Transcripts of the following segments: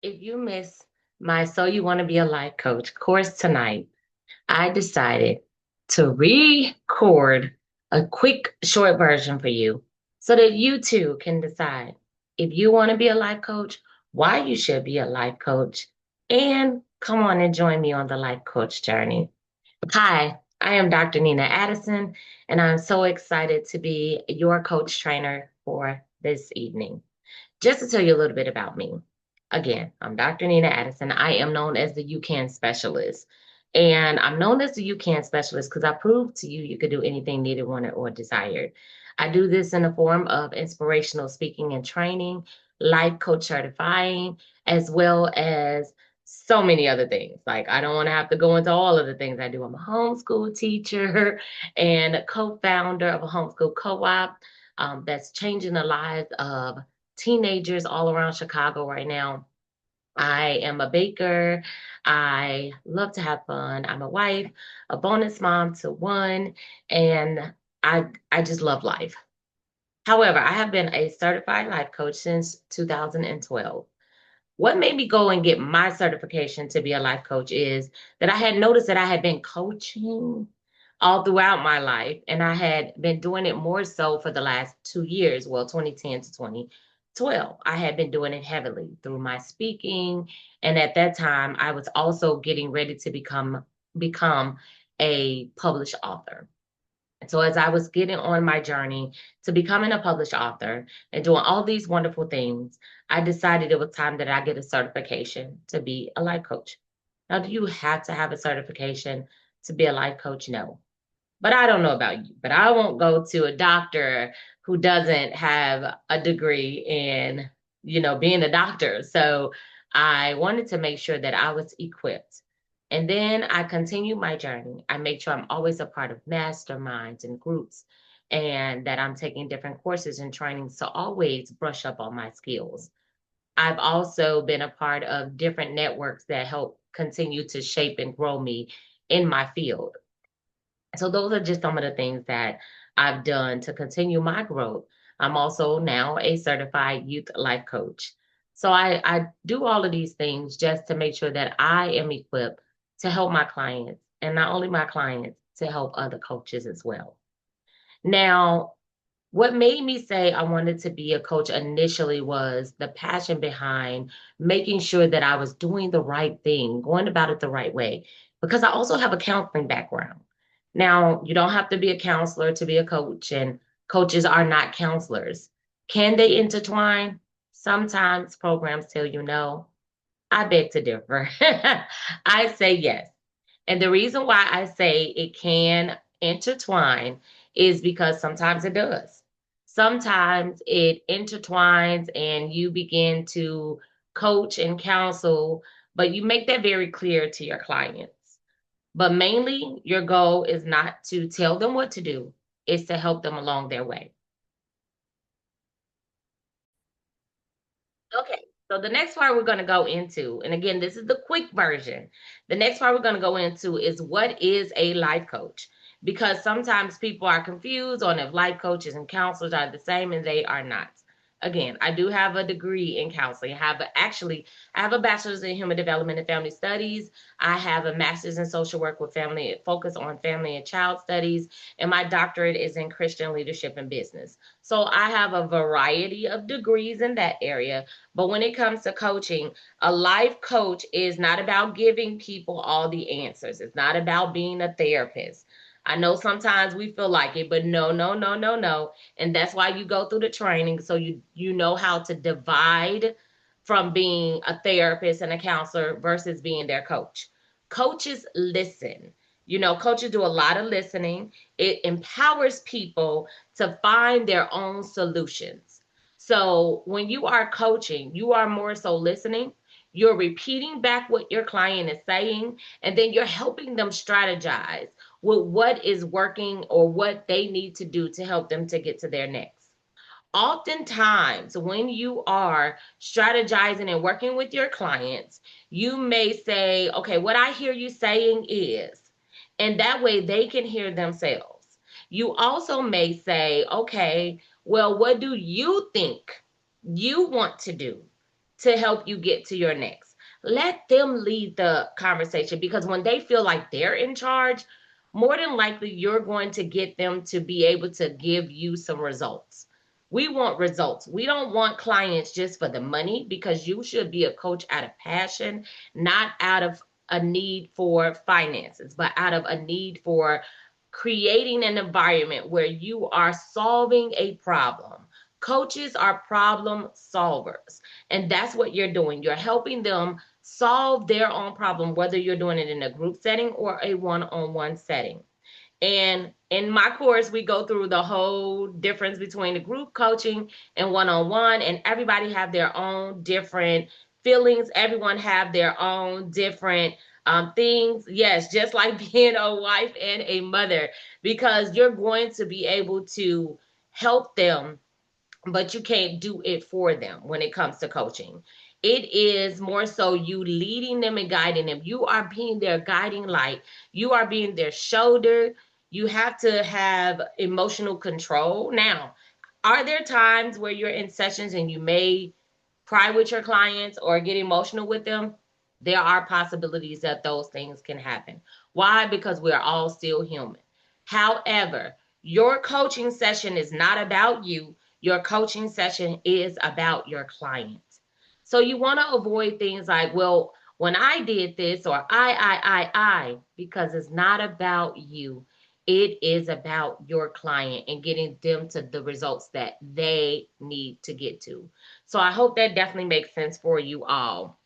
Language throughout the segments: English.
If you miss my So You Want to Be a Life Coach course tonight, I decided to record a quick short version for you so that you too can decide if you want to be a life coach, why you should be a life coach, and come on and join me on the life coach journey. Hi, I am Dr. Nina Addison, and I'm so excited to be your coach trainer for this evening. Just to tell you a little bit about me. Again, I'm Dr. Nina Addison. I am known as the You Can Specialist. And I'm known as the You Can Specialist because I proved to you you could do anything needed, wanted, or desired. I do this in the form of inspirational speaking and training, life coach certifying, as well as so many other things. Like, I don't want to have to go into all of the things I do. I'm a homeschool teacher and a co founder of a homeschool co op that's changing the lives of teenagers all around Chicago right now. I am a baker. I love to have fun. I'm a wife, a bonus mom to one, and I just love life. However, I have been a certified life coach since 2012. What made me go and get my certification to be a life coach is that I had noticed that I had been coaching all throughout my life, and I had been doing it more so for the last 2 years, well, 2010 to 2012. I had been doing it heavily through my speaking, and at that time, I was also getting ready to become a published author. So as I was getting on my journey to becoming a published author and doing all these wonderful things, I decided it was time that I get a certification to be a life coach. Now, do you have to have a certification to be a life coach? No. But I don't know about you, but I won't go to a doctor who doesn't have a degree in, being a doctor. So I wanted to make sure that I was equipped. And then I continue my journey. I make sure I'm always a part of masterminds and groups and that I'm taking different courses and trainings to always brush up on my skills. I've also been a part of different networks that help continue to shape and grow me in my field. So those are just some of the things that I've done to continue my growth. I'm also now a certified youth life coach. So I do all of these things just to make sure that I am equipped to help my clients, and not only my clients, to help other coaches as well. Now, what made me say I wanted to be a coach initially was the passion behind making sure that I was doing the right thing, going about it the right way, because I also have a counseling background. Now, you don't have to be a counselor to be a coach, and coaches are not counselors. Can they intertwine? Sometimes programs tell you no. I beg to differ. I say yes. And the reason why I say it can intertwine is because sometimes it does. Sometimes it intertwines and you begin to coach and counsel, but you make that very clear to your clients. But mainly, your goal is not to tell them what to do, it's to help them along their way. Okay, so the next part we're going to go into, and again, this is the quick version. The next part we're going to go into is what is a life coach? Because sometimes people are confused on if life coaches and counselors are the same, and they are not. Again, I do have a degree in counseling. I have a bachelor's in human development and family studies. I have a master's in social work with family focus on family and child studies, and my doctorate is in Christian leadership and business. So I have a variety of degrees in that area, but when it comes to coaching, a life coach is not about giving people all the answers. It's not about being a therapist. I know sometimes we feel like it, but no, no, no, no, no. And that's why you go through the training so you know how to divide from being a therapist and a counselor versus being their coach. Coaches listen. Coaches do a lot of listening. It empowers people to find their own solutions. So when you are coaching, you are more so listening. You're repeating back what your client is saying, and then you're helping them strategize with what is working or what they need to do to help them to get to their next. Oftentimes, when you are strategizing and working with your clients, you may say, okay, what I hear you saying is, and that way they can hear themselves. You also may say, okay, well, what do you think you want to do? to help you get to your next. Let them lead the conversation, because when they feel like they're in charge, more than likely you're going to get them to be able to give you some results. We want results. We don't want clients just for the money, because you should be a coach out of passion, not out of a need for finances, but out of a need for creating an environment where you are solving a problem. Coaches are problem solvers, and that's what you're doing. You're helping them solve their own problem, whether you're doing it in a group setting or a one on one setting. And in my course, we go through the whole difference between the group coaching and one-on-one, and everybody have their own different feelings. Everyone have their own different things. Yes, just like being a wife and a mother, because you're going to be able to help them, but you can't do it for them when it comes to coaching. It is more so you leading them and guiding them. You are being their guiding light. You are being their shoulder. You have to have emotional control. Now, are there times where you're in sessions and you may cry with your clients or get emotional with them? There are possibilities that those things can happen. Why? Because we are all still human. However, your coaching session is not about you. Your coaching session is about your client. So you want to avoid things like, well, when I did this, or because it's not about you. It is about your client and getting them to the results that they need to get to. So I hope that definitely makes sense for you all.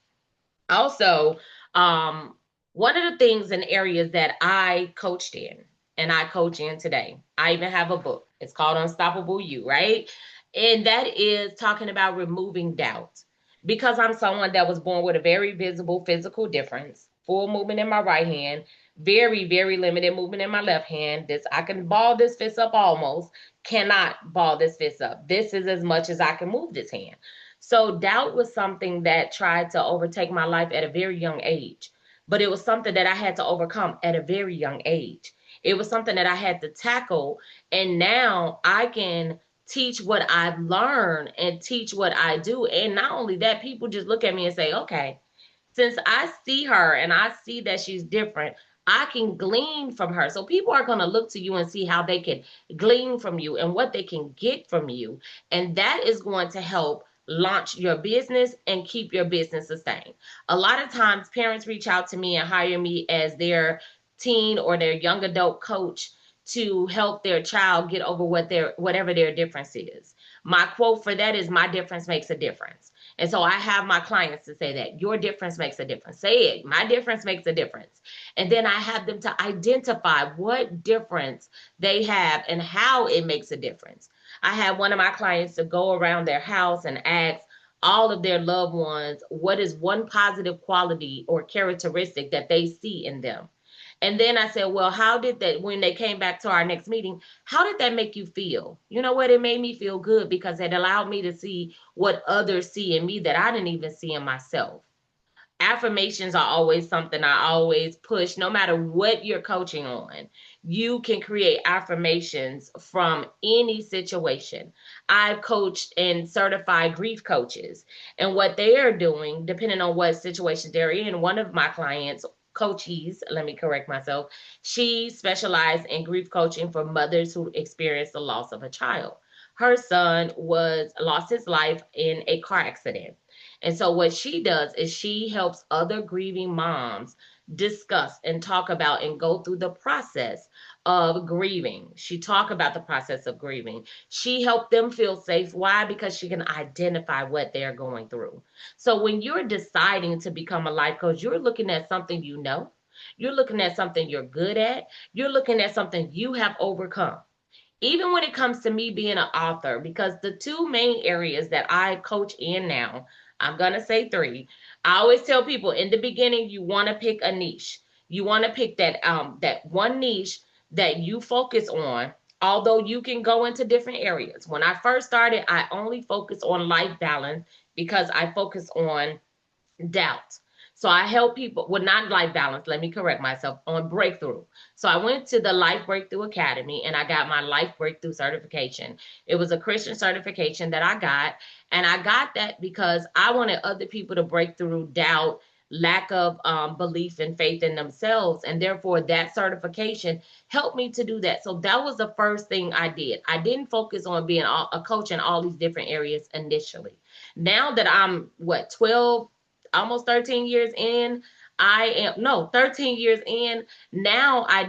Also, um, one of the things and areas that I coached in and I coach in today, I even have a book. It's called Unstoppable You, right? And that is talking about removing doubt. Because I'm someone that was born with a very visible physical difference, full movement in my right hand, very, very limited movement in my left hand. This I can ball this fist up almost, cannot ball this fist up. This is as much as I can move this hand. So doubt was something that tried to overtake my life at a very young age. But it was something that I had to overcome at a very young age. It was something that I had to tackle. And now I can teach what I've learned and teach what I do. And not only that, people just look at me and say, okay, since I see her and I see that she's different, I can glean from her. So people are going to look to you and see how they can glean from you and what they can get from you. And that is going to help launch your business and keep your business sustained. A lot of times parents reach out to me and hire me as their teen or their young adult coach to help their child get over whatever their difference is. My quote for that is, my difference makes a difference. And so I have my clients to say that your difference makes a difference. Say it, my difference makes a difference. And then I have them to identify what difference they have and how it makes a difference. I had one of my clients to go around their house and ask all of their loved ones what is one positive quality or characteristic that they see in them. And then I said, well, how did that, when they came back to our next meeting, how did that make you feel? You know what? It made me feel good because it allowed me to see what others see in me that I didn't even see in myself. Affirmations are always something I always push, no matter what you're coaching on. You can create affirmations from any situation. I've coached and certified grief coaches, and what they are doing, depending on what situation they're in. One of my clients, coaches, let me correct myself, she specialized in grief coaching for mothers who experienced the loss of a child. Her son was lost his life in a car accident. And so what she does is she helps other grieving moms discuss and talk about and go through the process of grieving. She talk about the process of grieving. She helped them feel safe. Why? Because she can identify what they're going through. So when you're deciding to become a life coach, you're looking at something you know. You're looking at something you're good at. You're looking at something you have overcome. Even when it comes to me being an author, because the two main areas that I coach in now, I'm going to say three. I always tell people in the beginning, you want to pick a niche. You want to pick that one niche that you focus on, although you can go into different areas. When I first started, I only focused on life balance because I focus on doubt. So I help people, well, not life balance, let me correct myself, on breakthrough. So I went to the Life Breakthrough Academy and I got my Life Breakthrough certification. It was a Christian certification that I got. And I got that because I wanted other people to break through doubt, lack of belief and faith in themselves. And therefore, that certification helped me to do that. So that was the first thing I did. I didn't focus on being a coach in all these different areas initially. Now that I'm, what, 12, almost 13 years in, I am, no, 13 years in, now I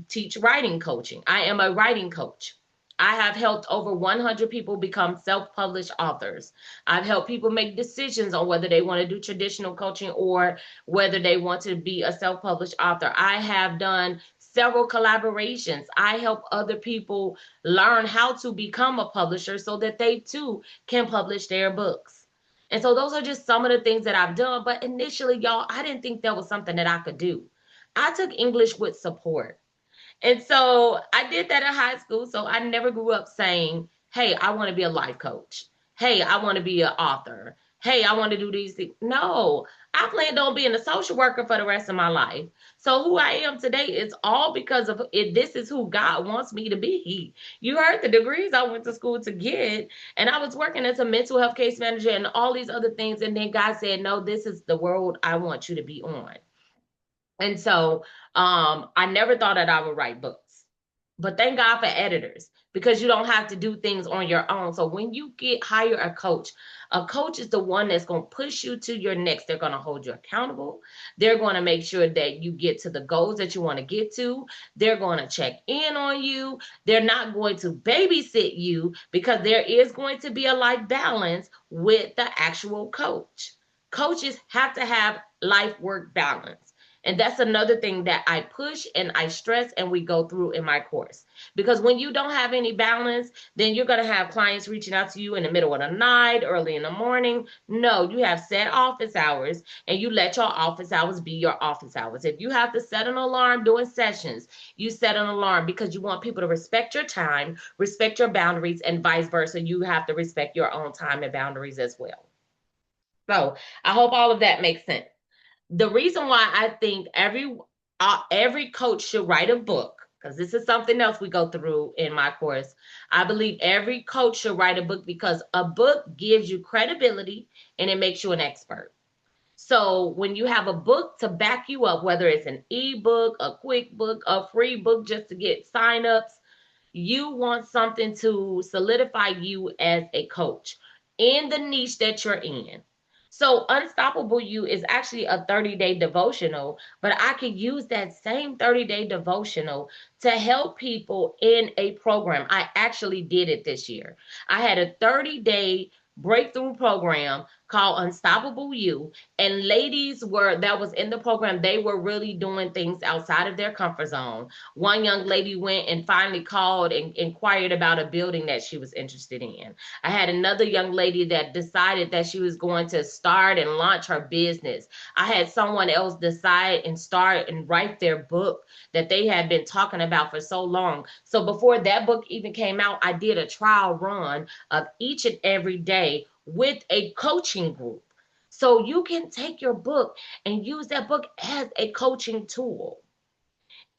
teach writing coaching. I am a writing coach. I have helped over 100 people become self-published authors. I've helped people make decisions on whether they want to do traditional coaching or whether they want to be a self-published author. I have done several collaborations. I help other people learn how to become a publisher so that they too can publish their books. And so those are just some of the things that I've done. But initially, y'all, I didn't think that was something that I could do. I took English with support. And so I did that in high school. So I never grew up saying, hey, I want to be a life coach. Hey, I want to be an author. Hey, I want to do these things. No, I planned on being a social worker for the rest of my life. So who I am today is all because of it. This is who God wants me to be. You heard the degrees I went to school to get, and I was working as a mental health case manager and all these other things. And then God said, no, this is the world I want you to be on. And so I never thought that I would write books. But thank God for editors because you don't have to do things on your own. So when you hire a coach is the one that's going to push you to your next. They're going to hold you accountable. They're going to make sure that you get to the goals that you want to get to. They're going to check in on you. They're not going to babysit you because there is going to be a life balance with the actual coach. Coaches have to have life work balance. And that's another thing that I push and I stress and we go through in my course. Because when you don't have any balance, then you're going to have clients reaching out to you in the middle of the night, early in the morning. No, you have set office hours and you let your office hours be your office hours. If you have to set an alarm during sessions, you set an alarm because you want people to respect your time, respect your boundaries, and vice versa. You have to respect your own time and boundaries as well. So I hope all of that makes sense. The reason why I think every coach should write a book, because this is something else we go through in my course. I believe every coach should write a book because a book gives you credibility and it makes you an expert. So when you have a book to back you up, whether it's an ebook, a quick book, a free book just to get signups, you want something to solidify you as a coach in the niche that you're in. So Unstoppable You is actually a 30-day devotional, but I could use that same 30-day devotional to help people in a program. I actually did it this year. I had a 30-day breakthrough program called Unstoppable You, and ladies that was in the program, they were really doing things outside of their comfort zone. One young lady went and finally called and inquired about a building that she was interested in. I had another young lady that decided that she was going to start and launch her business. I had someone else decide and start and write their book that they had been talking about for so long. So before that book even came out, I did a trial run of each and every day with a coaching group. So you can take your book and use that book as a coaching tool.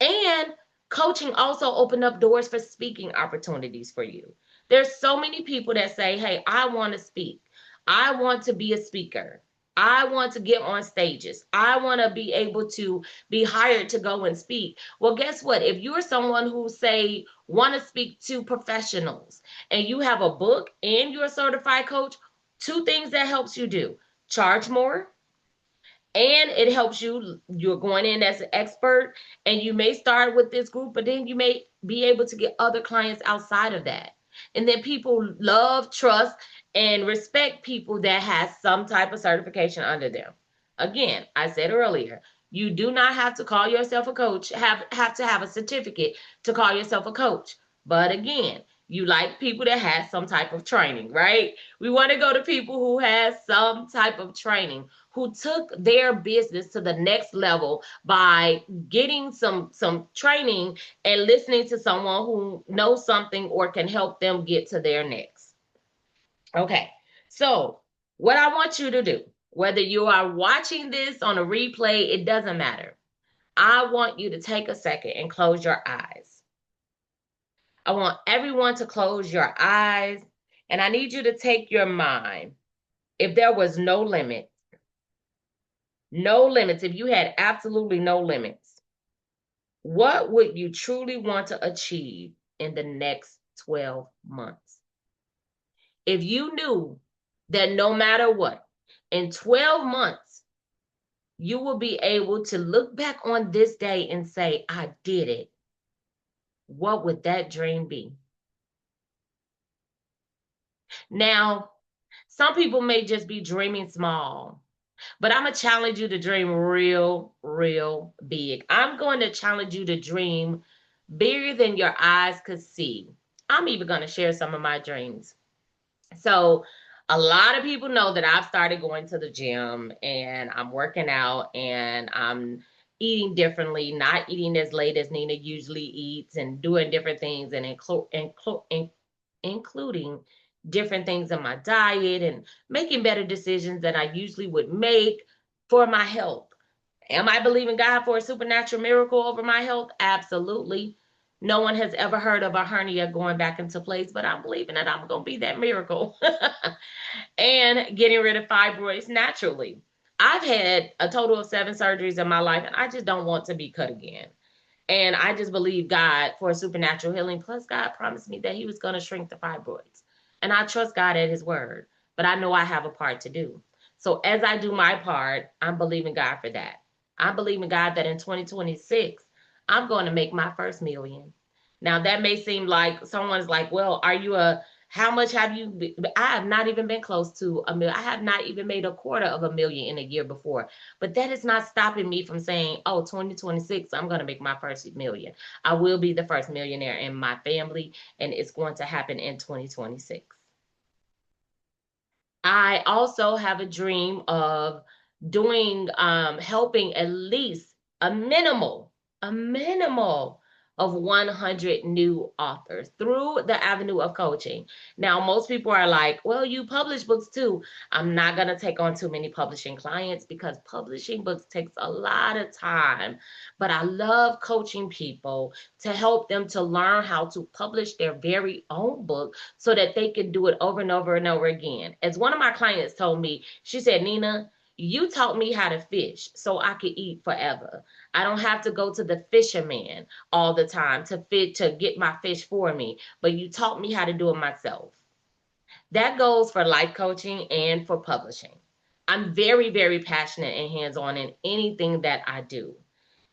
And coaching also opened up doors for speaking opportunities for you. There's so many people that say, hey, I want to speak. I want to be a speaker. I want to get on stages. I want to be able to be hired to go and speak. Well, guess what? If you're someone who say want to speak to professionals and you have a book and you're a certified coach, two things that helps you do: charge more, and it helps you're going in as an expert, and you may start with this group, but then you may be able to get other clients outside of that. And then people love, trust, and respect people that has some type of certification under them. Again, I said earlier, you do not have to call yourself a coach, have to have a certificate to call yourself a coach. But again, you like people that have some type of training, right? We want to go to people who has some type of training, who took their business to the next level by getting some training and listening to someone who knows something or can help them get to their next. Okay, so what I want you to do, Whether you are watching this on a replay, it doesn't matter. I want you to take a second and close your eyes. I want everyone to close your eyes, and I need you to take your mind. If there was no limit, no limits, if you had absolutely no limits, what would you truly want to achieve in the next 12 months? If you knew that no matter what, in 12 months, you will be able to look back on this day and say, I did it, what would that dream be? Now, some people may just be dreaming small, but I'm going to challenge you to dream real, real big. I'm going to challenge you to dream bigger than your eyes could see. I'm even going to share some of my dreams. So, a lot of people know that I've started going to the gym and I'm working out and I'm eating differently, not eating as late as Nina usually eats, and doing different things and including different things in my diet and making better decisions than I usually would make for my health. Am I believing God for a supernatural miracle over my health? Absolutely. No one has ever heard of a hernia going back into place, but I'm believing that I'm going to be that miracle and getting rid of fibroids naturally. I've had a total of 7 surgeries in my life, and I just don't want to be cut again. And I just believe God for supernatural healing. Plus, God promised me that He was going to shrink the fibroids. And I trust God at His word, but I know I have a part to do. So as I do my part, I'm believing God for that. I'm believing God that in 2026, I'm going to make my first million. Now, that may seem like someone's like, well, how much have you? I have not even been close to a million. I have not even made a quarter of a million in a year before. But that is not stopping me from saying, oh, 2026, I'm going to make my first million. I will be the first millionaire in my family, and it's going to happen in 2026. I also have a dream of helping at least a minimal of 100 new authors through the avenue of coaching. Now, most people are like, well, you publish books too. I'm not going to take on too many publishing clients because publishing books takes a lot of time. But I love coaching people to help them to learn how to publish their very own book so that they can do it over and over and over again. As one of my clients told me, she said, Nina, you taught me how to fish so I could eat forever. I don't have to go to the fisherman all the time to get my fish for me, but you taught me how to do it myself. That goes for life coaching and for publishing. I'm very, very passionate and hands-on in anything that I do,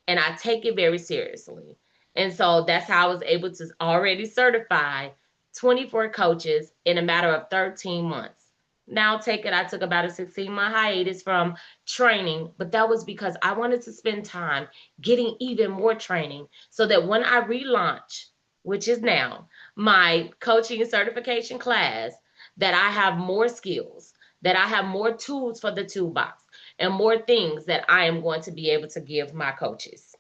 and I take it very seriously. And so that's how I was able to already certify 24 coaches in a matter of 13 months. Now, I took about a 16-month hiatus from training, but that was because I wanted to spend time getting even more training so that when I relaunch, which is now, my coaching and certification class, that I have more skills, that I have more tools for the toolbox, and more things that I am going to be able to give my coaches.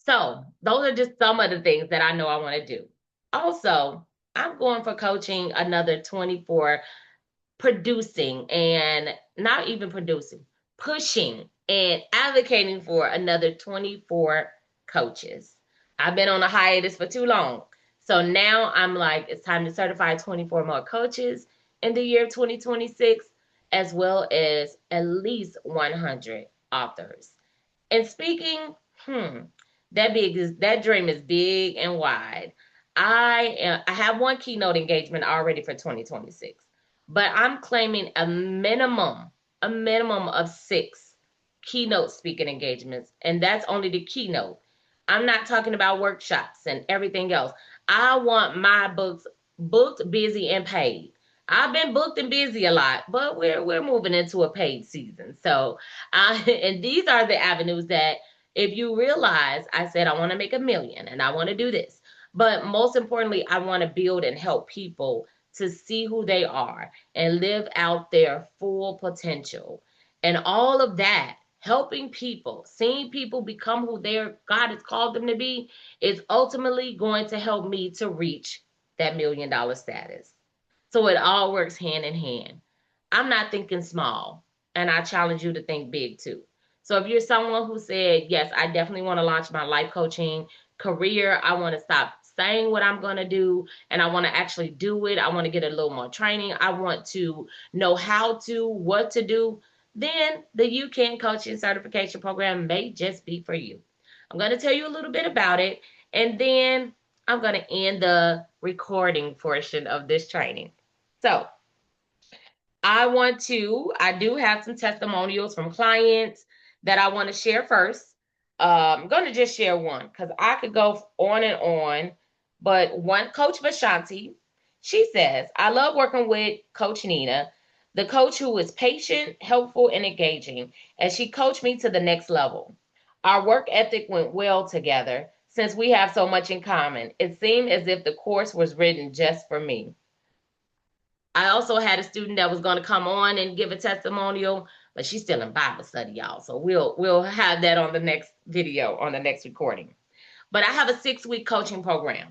So those are just some of the things that I know I want to do. Also, I'm going for coaching another 24, producing and not even producing, pushing and advocating for another 24 coaches. I've been on a hiatus for too long. So now I'm like, it's time to certify 24 more coaches in the year 2026, as well as at least 100 authors. And speaking, that dream is big and wide. I have one keynote engagement already for 2026, but I'm claiming a minimum of 6 keynote speaking engagements, and that's only the keynote. I'm not talking about workshops and everything else. I want my books booked, busy, and paid. I've been booked and busy a lot, but we're moving into a paid season. So, and these are the avenues that, if you realize, I said I want to make a million and I want to do this, but most importantly, I want to build and help people to see who they are and live out their full potential, and all of that. Helping people, seeing people become who God has called them to be, is ultimately going to help me to reach that $1 million status. So it all works hand in hand. I'm not thinking small. and I challenge you to think big too. So if you're someone who said, yes, I definitely want to launch my life coaching career, I want to stop saying what I'm going to do and I want to actually do it. I want to get a little more training. I want to know how to, what to do. Then the You Can Coaching Certification Program may just be for you. I'm going to tell you a little bit about it, and then I'm going to end the recording portion of this training. So I do have some testimonials from clients that I want to share first. I'm going to just share one because I could go on and on. But one, Coach Bashanti, she says, I love working with Coach Nina, the coach who is patient, helpful, and engaging, as she coached me to the next level. Our work ethic went well together since we have so much in common. It seemed as if the course was written just for me. I also had a student that was going to come on and give a testimonial, but she's still in Bible study, y'all. So we'll have that on the next video, on the next recording. But I have a 6-week coaching program.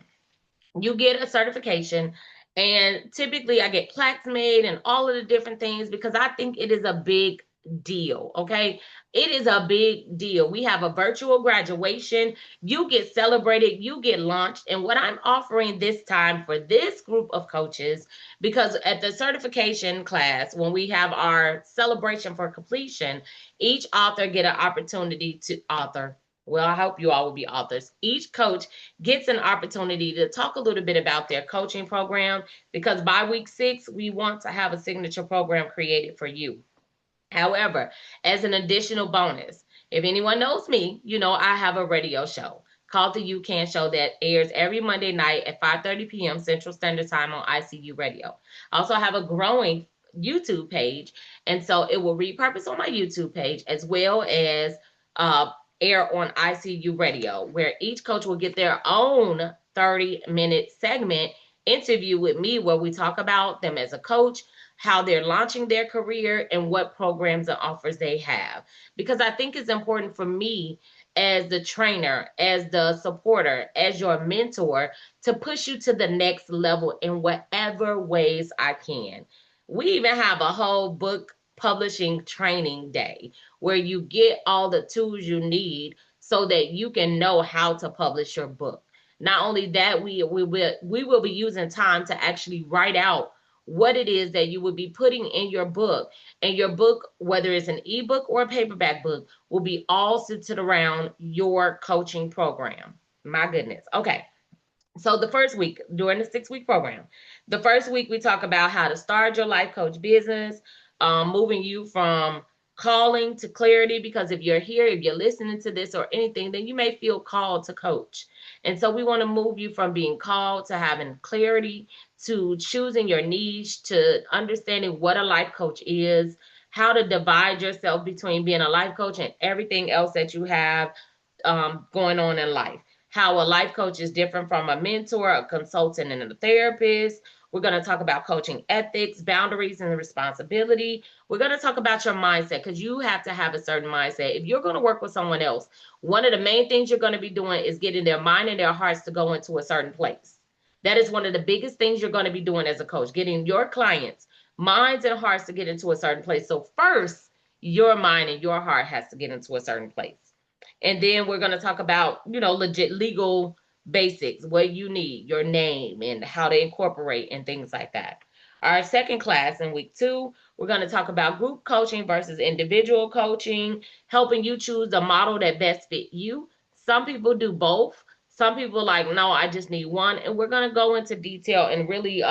You get a certification, and typically I get plaques made and all of the different things because I think it is a big deal. Okay, it is a big deal. We have a virtual graduation, you get celebrated, you get launched. And what I'm offering this time for this group of coaches, because at the certification class, when we have our celebration for completion, each author get an opportunity to author. Well, I hope you all will be authors. Each coach gets an opportunity to talk a little bit about their coaching program, because by week 6, we want to have a signature program created for you. However, as an additional bonus, if anyone knows me, you know I have a radio show called the You Can Show that airs every Monday night at 5:30 p.m. Central Standard Time on ICU Radio. I also have a growing YouTube page, and so it will repurpose on my YouTube page as well as uh, air on ICU Radio, where each coach will get their own 30-minute segment interview with me where we talk about them as a coach, how they're launching their career, and what programs and offers they have. Because I think it's important for me as the trainer, as the supporter, as your mentor, to push you to the next level in whatever ways I can. We even have a whole book publishing training day where you get all the tools you need so that you can know how to publish your book. Not only that, we will be using time to actually write out what it is that you would be putting in your book. And your book, whether it's an ebook or a paperback book, will be all centered around your coaching program. My goodness. Okay. So the first week during the 6-week program, the first week we talk about how to start your life coach business, moving you from calling to clarity. Because if you're here, if you're listening to this or anything, then you may feel called to coach. And so we want to move you from being called to having clarity, to choosing your niche, to understanding what a life coach is, how to divide yourself between being a life coach and everything else that you have going on in life. How a life coach is different from a mentor, a consultant, and a therapist. We're going to talk about coaching ethics, boundaries, and responsibility. We're going to talk about your mindset, because you have to have a certain mindset. If you're going to work with someone else, one of the main things you're going to be doing is getting their mind and their hearts to go into a certain place. That is one of the biggest things you're going to be doing as a coach, getting your clients' minds and hearts to get into a certain place. So first, your mind and your heart has to get into a certain place. And then we're going to talk about, legit legal basics, what you need, your name, and how to incorporate and things like that. Our second class in week 2, we're going to talk about group coaching versus individual coaching, helping you choose the model that best fit you. Some people do both. Some people like, no, I just need one. And we're going to go into detail and really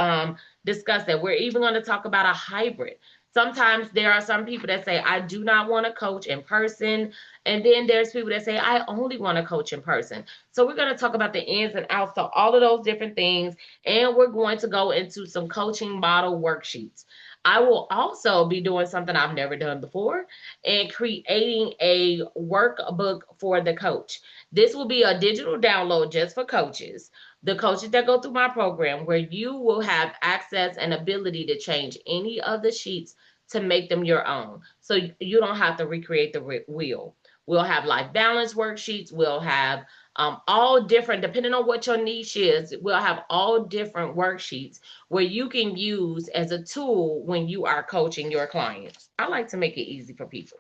discuss that. We're even going to talk about a hybrid. Sometimes there are some people that say, I do not want to coach in person. And then there's people that say, I only want to coach in person. So we're going to talk about the ins and outs of all of those different things. And we're going to go into some coaching model worksheets. I will also be doing something I've never done before, and creating a workbook for the coach. This will be a digital download just for coaches, the coaches that go through my program, where you will have access and ability to change any of the sheets to make them your own. So you don't have to recreate the wheel. We'll have life balance worksheets. We'll have all different, depending on what your niche is. We'll have all different worksheets where you can use as a tool when you are coaching your clients. I like to make it easy for people.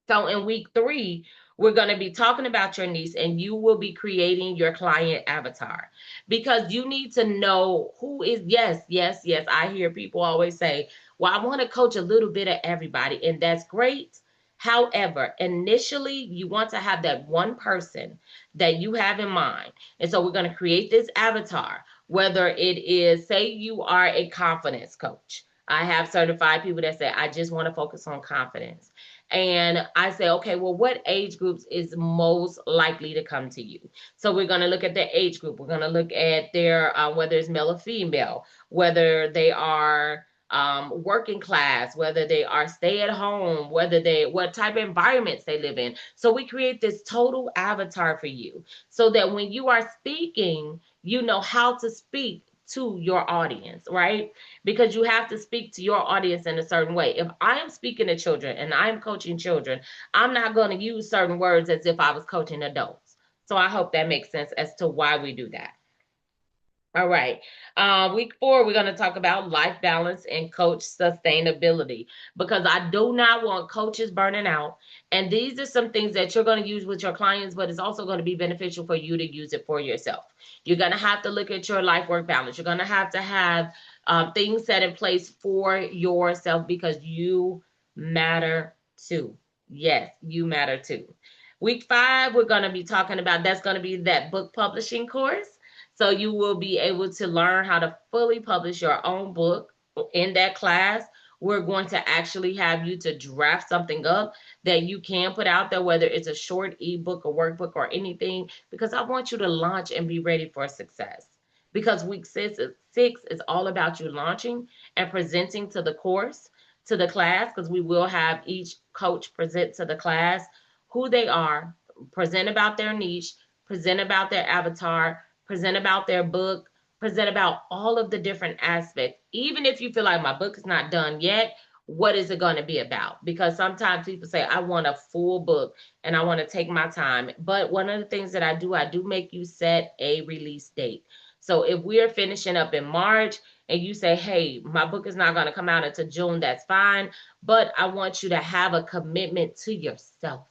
So in week 3, we're going to be talking about your niche, and you will be creating your client avatar, because you need to know who is, yes, yes, yes. I hear people always say, well, I want to coach a little bit of everybody, and that's great. However, initially, you want to have that one person that you have in mind. And so we're going to create this avatar, whether it is, say you are a confidence coach. I have certified people that say, I just want to focus on confidence. And I say, okay, well, what age groups is most likely to come to you? So we're going to look at the age group. We're going to look at their, whether it's male or female, whether they are working class, whether they are stay at home, what type of environments they live in. So we create this total avatar for you, so that when you are speaking, you know how to speak to your audience, right? Because you have to speak to your audience in a certain way. If I am speaking to children and I am coaching children, I'm not going to use certain words as if I was coaching adults. So I hope that makes sense as to why we do that. All right. Week 4, we're going to talk about life balance and coach sustainability, because I do not want coaches burning out. And these are some things that you're going to use with your clients, but it's also going to be beneficial for you to use it for yourself. You're going to have to look at your life work balance. You're going to have things set in place for yourself, because you matter too. Yes, you matter too. Week 5, we're going to be talking about, that's going to be that book publishing course. So you will be able to learn how to fully publish your own book. In that class, we're going to actually have you to draft something up that you can put out there, whether it's a short ebook, a workbook, or anything, because I want you to launch and be ready for success. Because week 6 is all about you launching and presenting to the course, to the class, because we will have each coach present to the class who they are, present about their niche, present about their avatar, present about their book, present about all of the different aspects. Even if you feel like my book is not done yet, what is it going to be about? Because sometimes people say, I want a full book and I want to take my time. But one of the things that I do make you set a release date. So if we're finishing up in March and you say, hey, my book is not going to come out until June, that's fine. But I want you to have a commitment to yourself,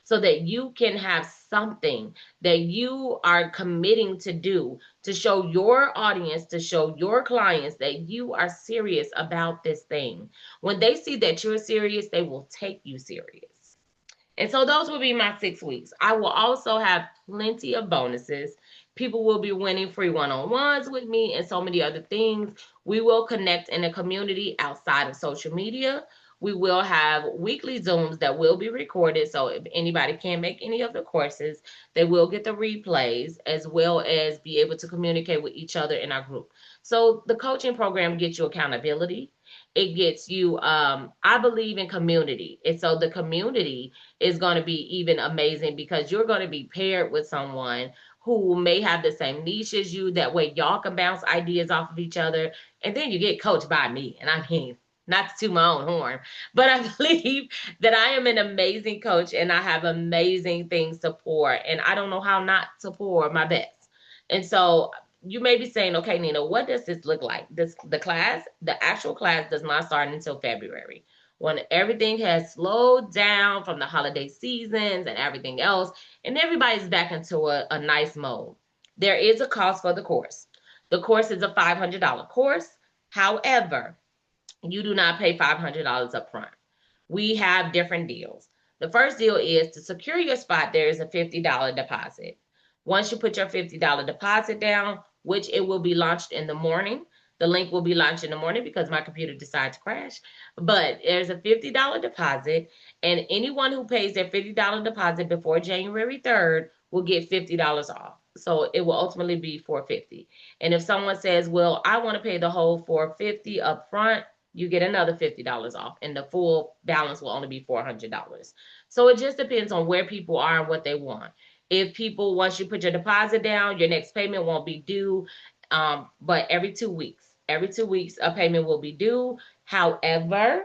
so that you can have something that you are committing to do, to show your audience, to show your clients that you are serious about this thing. When they see that you're serious, they will take you serious. And so those will be my 6 weeks. I will also have plenty of bonuses. People will be winning free one-on-ones with me and so many other things. We will connect in a community outside of social media. We will have weekly Zooms that will be recorded. So if anybody can't make any of the courses, they will get the replays, as well as be able to communicate with each other in our group. So the coaching program gets you accountability. It gets you, I believe in community. And so the community is going to be even amazing, because you're going to be paired with someone who may have the same niche as you. That way y'all can bounce ideas off of each other. And then you get coached by me. And I mean, not to toot my own horn, but I believe that I am an amazing coach and I have amazing things to pour. And I don't know how not to pour my best. And so you may be saying, okay, Nina, what does this look like? The actual class does not start until February, when everything has slowed down from the holiday seasons and everything else, and everybody's back into a nice mode. There is a cost for the course. The course is a $500 course. However, you do not pay $500 up front. We have different deals. The first deal is, to secure your spot, there is a $50 deposit. Once you put your $50 deposit down, which it will be launched in the morning, the link will be launched in the morning because my computer decided to crash. But there's a $50 deposit, and anyone who pays their $50 deposit before January 3rd will get $50 off. So it will ultimately be $450. And if someone says, well, I want to pay the whole $450 up front, you get another $50 off, and the full balance will only be $400. So it just depends on where people are and what they want. If people, once you put your deposit down, your next payment won't be due, but every 2 weeks, a payment will be due. However,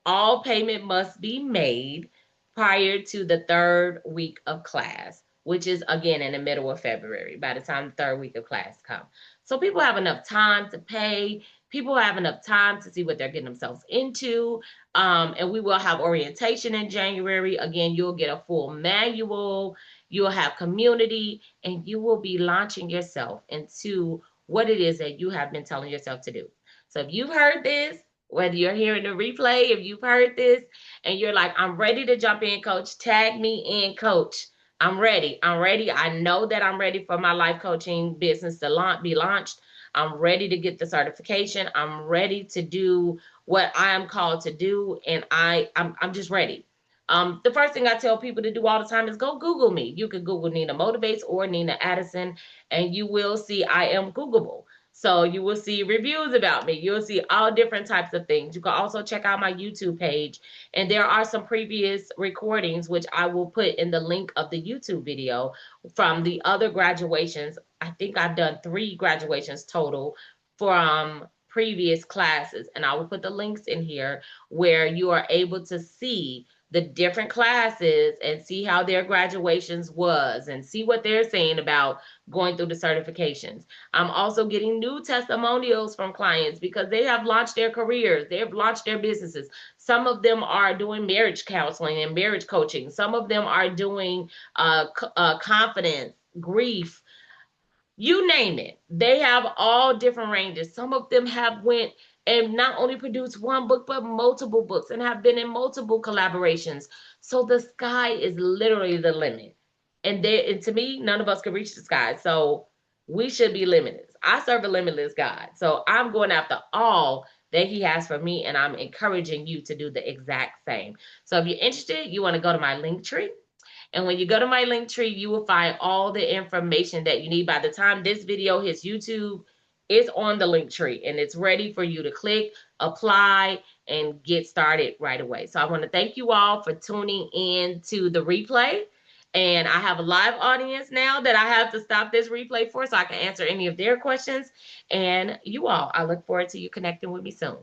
all payment must be made prior to the 3rd week of class. which is again in the middle of February by the time the third week of class comes. So people have enough time to pay. People have enough time to see what they're getting themselves into. And we will have orientation in January. Again, you'll get a full manual, you'll have community, and you will be launching yourself into what it is that you have been telling yourself to do. So if you've heard this, whether you're hearing the replay, if you've heard this and you're like, I'm ready to jump in, coach, tag me in, coach. I'm ready. I'm ready. I know that I'm ready for my life coaching business to be launched. I'm ready to get the certification. I'm ready to do what I am called to do, and I'm just ready. The first thing I tell people to do all the time is go Google me. You can Google Nina Motivates or Nina Addison, and you will see I am Googleable. So you will see reviews about me. You'll see all different types of things. You can also check out my YouTube page. And there are some previous recordings, which I will put in the link of the YouTube video from the other graduations. I think I've done 3 graduations total from previous classes. And I will put the links in here where you are able to see the different classes and see how their graduations was and see what they're saying about going through the certifications. I'm also getting new testimonials from clients because they have launched their careers, they have launched their businesses. Some of them are doing marriage counseling and marriage coaching. Some of them are doing confidence, grief, you name it. They have all different ranges. Some of them have went and not only produced one book but multiple books and have been in multiple collaborations. So the sky is literally the limit. And to me, none of us can reach the sky. So we should be limitless. I serve a limitless God. So I'm going after all that he has for me, and I'm encouraging you to do the exact same. So if you're interested, you want to go to my link tree. And when you go to my link tree, you will find all the information that you need. By the time this video hits YouTube, it's on the link tree and it's ready for you to click, apply, and get started right away. So I want to thank you all for tuning in to the replay. And I have a live audience now that I have to stop this replay for so I can answer any of their questions. And you all, I look forward to you connecting with me soon.